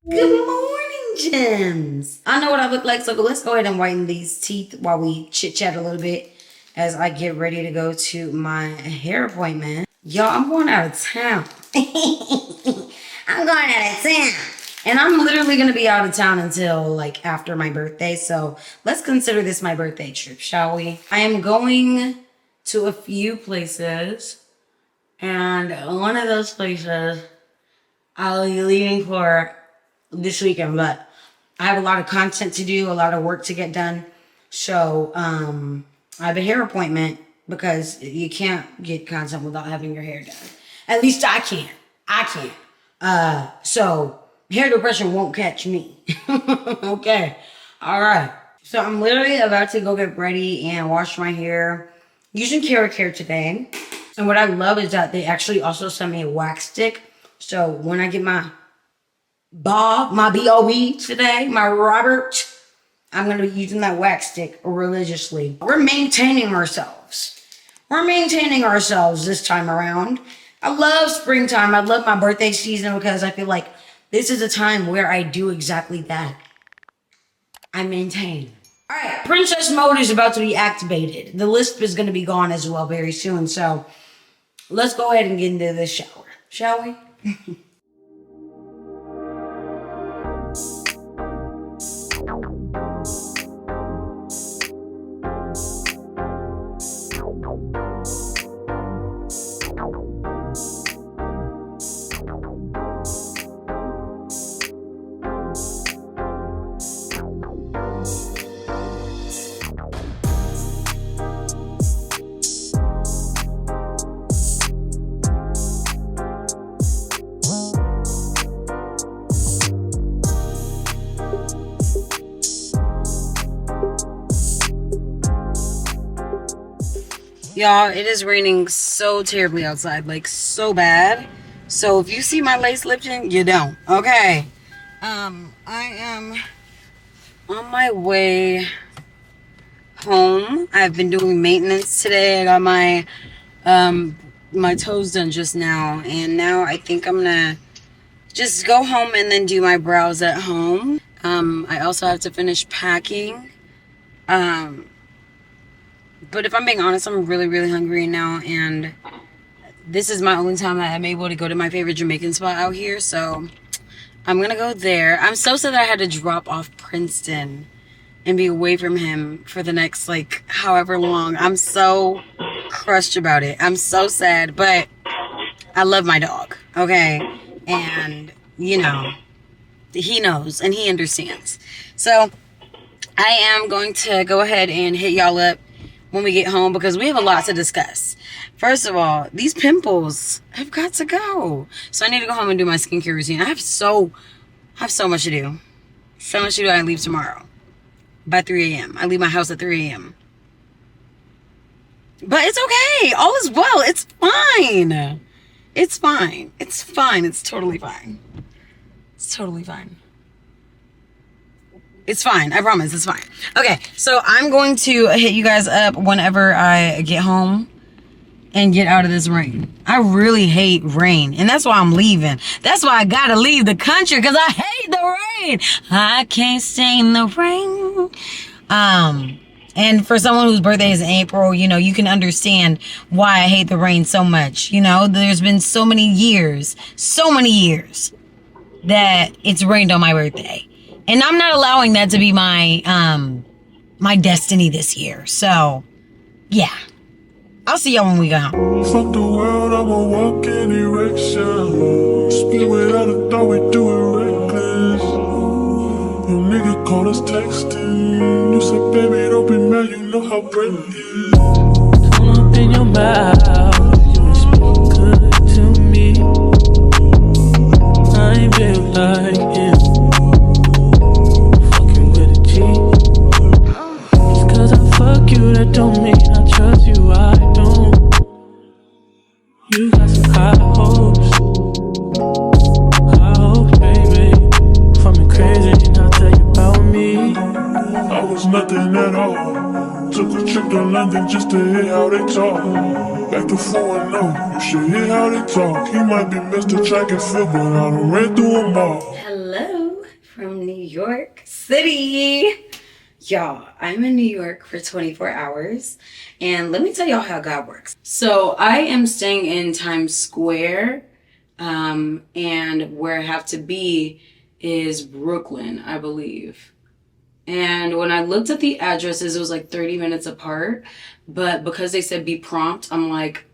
Good morning, gems. I know what I look like, so let's go ahead and whiten these teeth while we chit-chat a little bit as I get ready to go to my hair appointment. Y'all, I'm going out of town. I'm going out of town. And I'm literally going to be out of town until like after my birthday. So let's consider this my birthday trip, shall we? I am going to a few places. And one of those places I'll be leaving for this weekend. But I have a lot of content to do, a lot of work to get done. So I have a hair appointment because you can't get content without having your hair done. At least I can't. So hair depression won't catch me. Okay. All right. So I'm literally about to go get ready and wash my hair using Keracare today. And what I love is that they actually also sent me a wax stick. So when I get my B.O.B. today, my Robert, I'm going to be using that wax stick religiously. We're maintaining ourselves. We're maintaining ourselves this time around. I love springtime. I love my birthday season because I feel like this is a time where I do exactly that. I maintain. All right, princess mode is about to be activated. The lisp is going to be gone as well very soon. So let's go ahead and get into the shower, shall we? Y'all, it is raining so terribly outside, like so bad. So if you see my lace lifting, you don't. Okay. I am on my way home. I've been doing maintenance today. I got my my toes done just now, and now I think I'm gonna just go home and then do my brows at home. I also have to finish packing. But if I'm being honest, I'm really, really hungry now, and this is my only time that I'm able to go to my favorite Jamaican spot out here, so I'm gonna go there. I'm so sad that I had to drop off Princeton and be away from him for the next, like, however long. I'm so crushed about it. I'm so sad, but I love my dog, okay? And, you know, he knows and he understands. So I am going to go ahead and hit y'all up when we get home because we have a lot to discuss. First of all, these pimples have got to go. So I need to go home and do my skincare routine. I have so much to do. So much to do. I leave tomorrow by 3 a.m. I leave my house at 3 a.m. But it's okay. All is well. It's fine. It's fine. It's fine. It's totally fine. It's totally fine. It's fine. I promise. It's fine. Okay. So I'm going to hit you guys up whenever I get home and get out of this rain. I really hate rain. And that's why I'm leaving. That's why I got to leave the country, because I hate the rain. I can't stand the rain. And for someone whose birthday is in April, you know, you can understand why I hate the rain so much. You know, there's been so many years that it's rained on my birthday. And I'm not allowing that to be my my destiny this year. So, yeah. I'll see y'all when we go home. Fuck the world, I'ma walk in erection. Spin without a thought, we do it reckless. Your nigga called us texting. You said, baby, don't be mad, you know how brave it is. Come up in your mouth, you speak good to me. I ain't built like him. Fuck you, that don't mean I trust you, I don't. You got some high hopes, baby. For me crazy, and I'll tell you about me. I was nothing at all. Took a trip to London just to hear how they talk. Back to 4-0, you should hear how they talk. He might be Mr. Track and Field, but I done ran through them all. Hello. from New York City. Y'all, I'm in New York for 24 hours, and let me tell y'all how God works. So I am staying in Times Square, and where I have to be is Brooklyn, I believe. And when I looked at the addresses, it was like 30 minutes apart, but because they said be prompt, I'm like,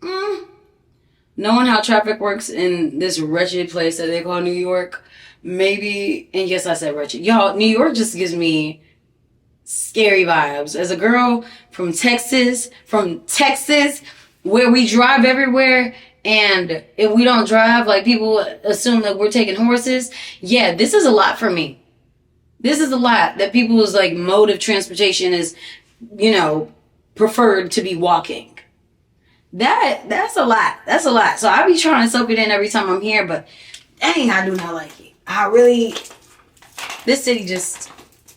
knowing how traffic works in this wretched place that they call New York, maybe, and yes, I said wretched. Y'all, New York just gives me scary vibes. As a girl from Texas, where we drive everywhere, and if we don't drive, like people assume that we're taking horses. Yeah, this is a lot for me. This is a lot that people's like mode of transportation is, you know, preferred to be walking. That's a lot. That's a lot. So I be trying to soak it in every time I'm here, but dang, I do not like it. This city just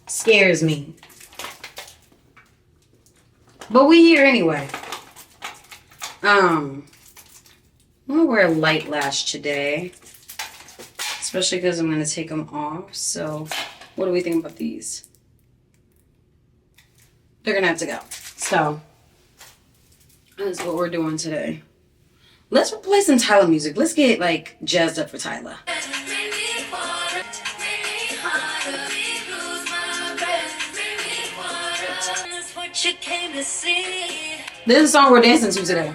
scares me. But we here anyway. I'm gonna wear a light lash today, especially because I'm gonna take them off. So what do we think about these? They're gonna have to go. So that's what we're doing today. Let's play some Tyla music. Let's get like jazzed up for Tyla. This is a song we're dancing to today.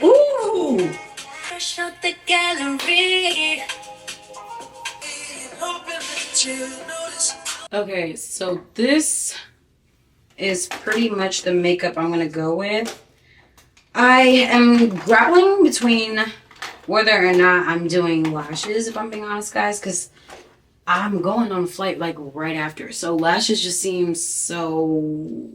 Ooh. The gallery. Okay, so this is pretty much the makeup I'm gonna go with. I am grappling between whether or not I'm doing lashes, if I'm being honest, guys, because I'm going on a flight like right after. So lashes just seem so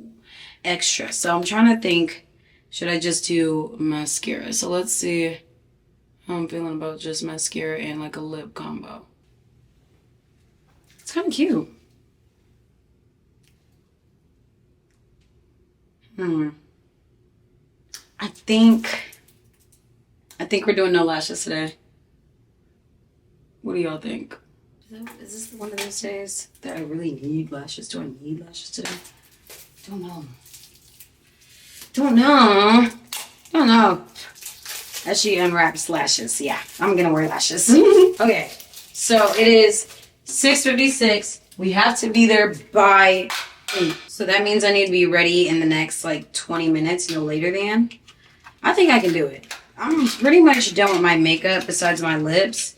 extra. So I'm trying to think, should I just do mascara? So let's see how I'm feeling about just mascara and like a lip combo. It's kind of cute. I think we're doing no lashes today. What do y'all think? Is this one of those days that I really need lashes? Do I need lashes today? Don't know. As she unwraps lashes. Yeah, I'm gonna wear lashes. Okay, so it is 6:56. We have to be there by 8. So that means I need to be ready in the next like 20 minutes, no later than. I think I can do it. I'm pretty much done with my makeup besides my lips.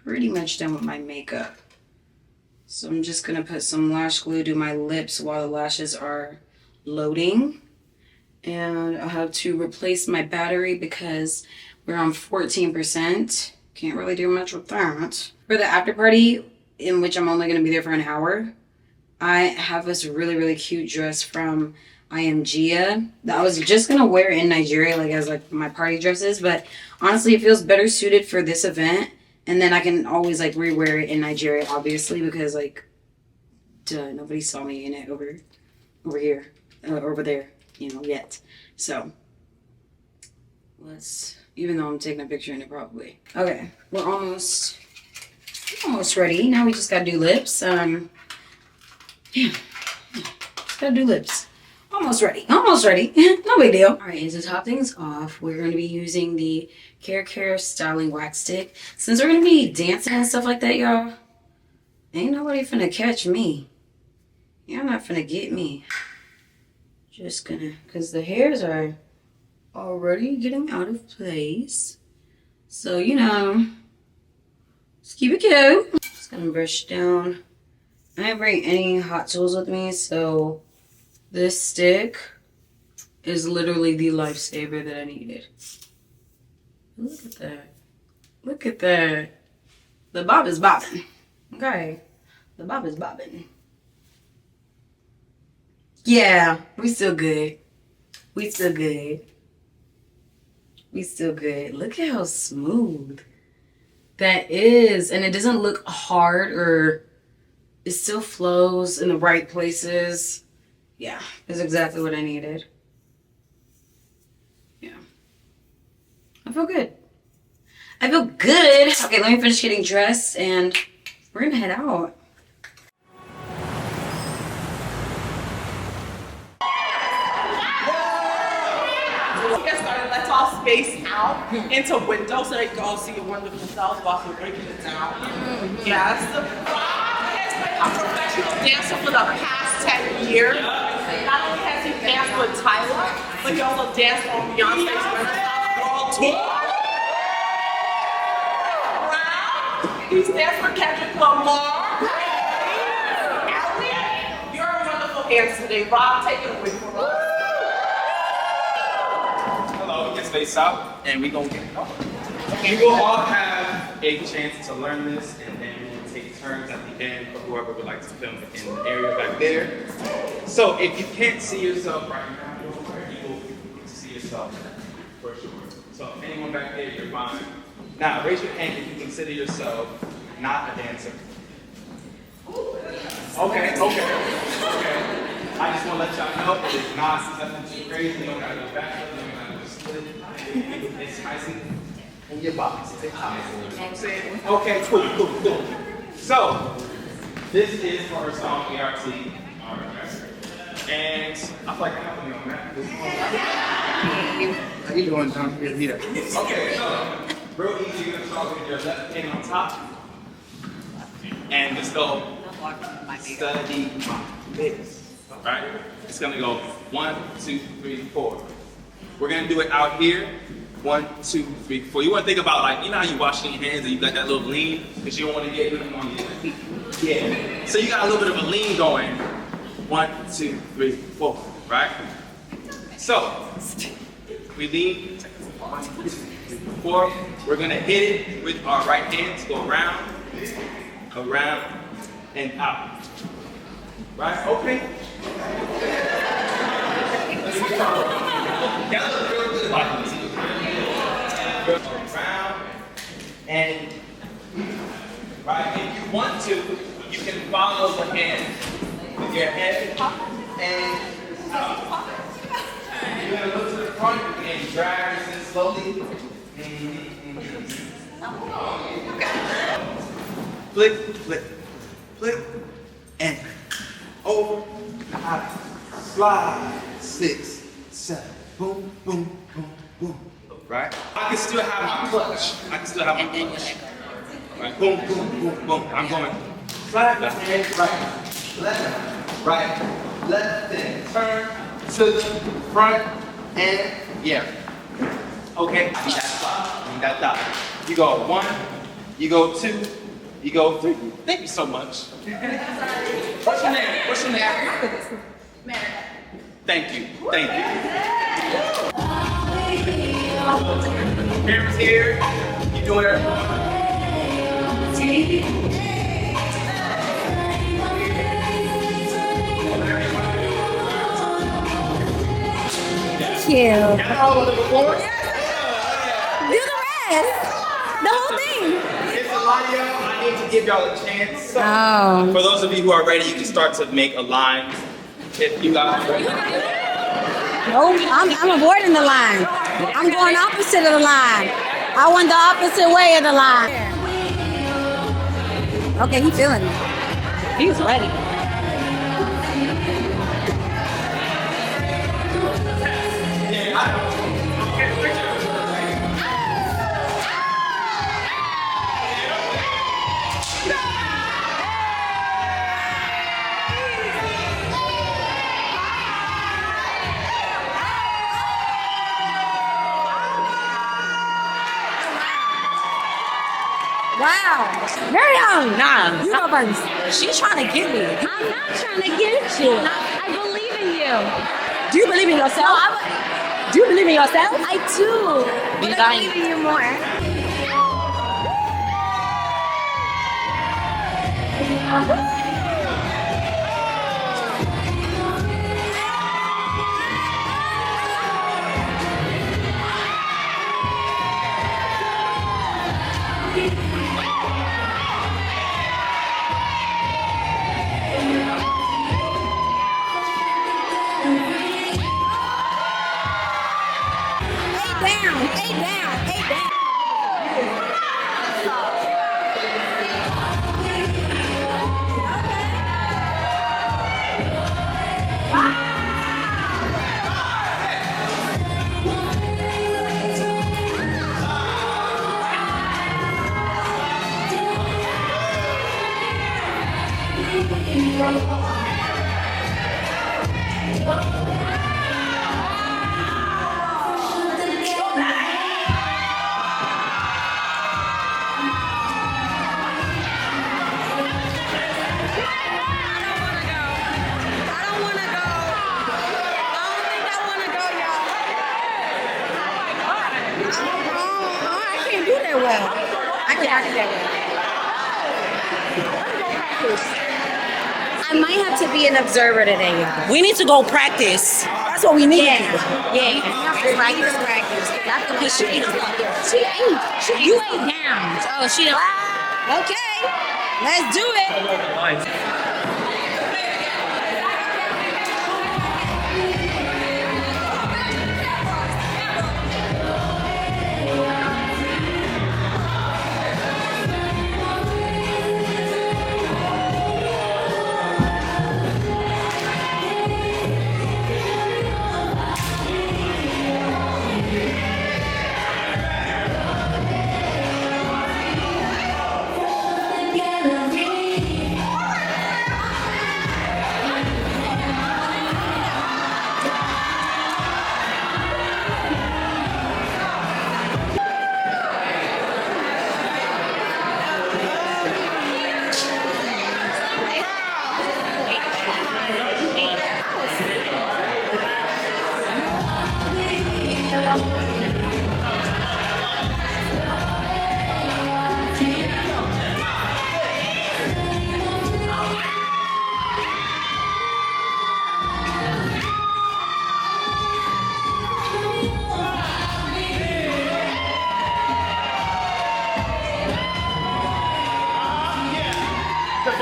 Pretty much done with my makeup. So I'm just gonna put some lash glue to my lips while the lashes are loading. And I'll have to replace my battery because we're on 14%. Can't really do much with that. For the after party, in which I'm only gonna be there for an hour, I have this really, really cute dress from IMGA that I was just gonna wear in Nigeria, like as like my party dresses, but honestly, it feels better suited for this event. And then I can always like rewear it in Nigeria, obviously, because like, duh, nobody saw me in it over here, over there, you know, yet. So let's, even though I'm taking a picture in it probably. Okay, we're almost ready. Now we just gotta do lips. Yeah, just gotta do lips. Almost ready. No big deal. All right, to top things off, we're going to be using the Keracare styling wax stick. Since we're going to be dancing and stuff like that, y'all, ain't nobody finna catch me. Y'all not finna get me. Just gonna, because the hairs are already getting out of place. So, you know, just keep it cute. Just gonna brush down. I didn't bring any hot tools with me, so this stick is literally the lifesaver that I needed. Look at that. Look at that. The bob is bobbing. Okay. The bob is bobbing. Yeah, we still good. We still good. Look at how smooth that is. And it doesn't look hard or it still flows in the right places. Yeah, it's exactly what I needed. Yeah. I feel good. I feel good. Okay, let me finish getting dressed and we're gonna head out. Let's all space out into windows so they can all see your wonderful selves while we're breaking it down. Yes. Rob has been a professional dancer for the past 10 years. Not only has he danced with Tyla, but he also danced on Beyonce's World Tour. He's danced with Kendrick Lamar. Elliot, you're a wonderful dancer today. Rob, take it away from us. Hello, get spaced out, and we gonna get it going. You will all have a chance to learn this, and then we'll take turns at the end for whoever would like to film in the area back there. So if you can't see yourself right now, you will get to see yourself for sure. So if anyone back there, you're fine. Now raise your hand if you consider yourself not a dancer. Okay. I just want to let y'all know that it's not nothing too crazy. You don't gotta go back. It's nice in your box. It's nice. You know what I'm saying? Okay, cool. So, this is for our song, ART. And I feel like I'm helping you on that. How you doing, John? Here. Okay, so, real easy. You're going to start with your left hand on top. And just go study this. Right? It's going to go 1, 2, 3, 4. We're gonna do it out here. 1, 2, 3, 4. You wanna think about, like, you know how you washing your hands and you got that little lean because you don't wanna get anything on your feet. Yeah. So you got a little bit of a lean going. 1, 2, 3, 4. Right? So we lean. 1, 2, 3, 4. We're gonna hit it with our right hands. Go around, and out. Right? Okay. That looks real good, like this. Around and right. If you want to, you can follow the hand with your head and out. You're gonna look to the front and drag this slowly. Flick, and over, out, slide, 6, 7. Boom, boom, boom, boom. Right? I can still have my clutch. Right? Boom, boom, boom, boom. I'm going slide left hand, right, left hand, turn to the front, and yeah. Okay, I need that slide, I need that dot. You go 1, you go 2, you go 3. Thank you so much. What's your name? Thank you. Parents here, you doing it? Cute. Y'all know it before? Do the rest. The whole thing. It's a lot of y'all. I need to give y'all a chance. So, Oh. for those of you who are ready, you can start to make a line. If you guys are ready. No, I'm avoiding the line. I'm going opposite of the line. I went the opposite way of the line. Okay, he's feeling it. He's ready. Yeah, I know. Wow. Very young. Nah, You go first. she's trying to get me. I'm not trying to get you. I believe in you. Do you believe in yourself? Do you believe in yourself? I do. But I believe in you more. I might have to be an observer today. We need to go practice. That's what we need to do. Yeah. Practice. Because she ate. You ate down. Oh, she don't. Okay. Let's do it.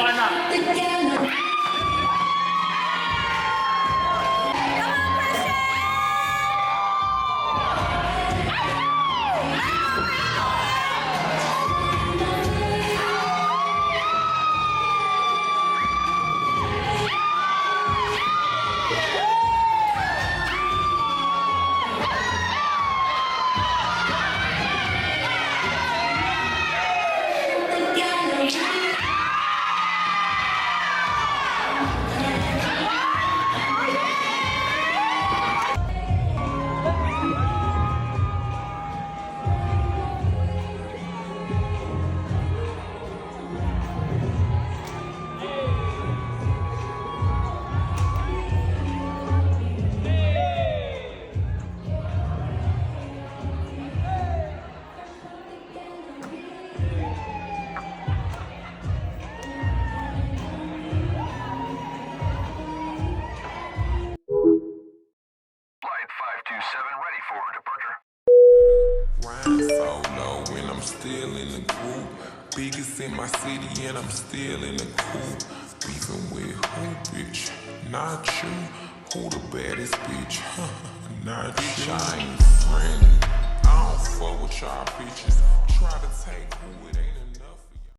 Why not? Solo when I'm still in the group. Biggest in my city and I'm still in the coop. Beefing with who, bitch? Not you. Who the baddest bitch? Not you. I ain't friendly. I don't fuck with y'all bitches. Try to take who it ain't.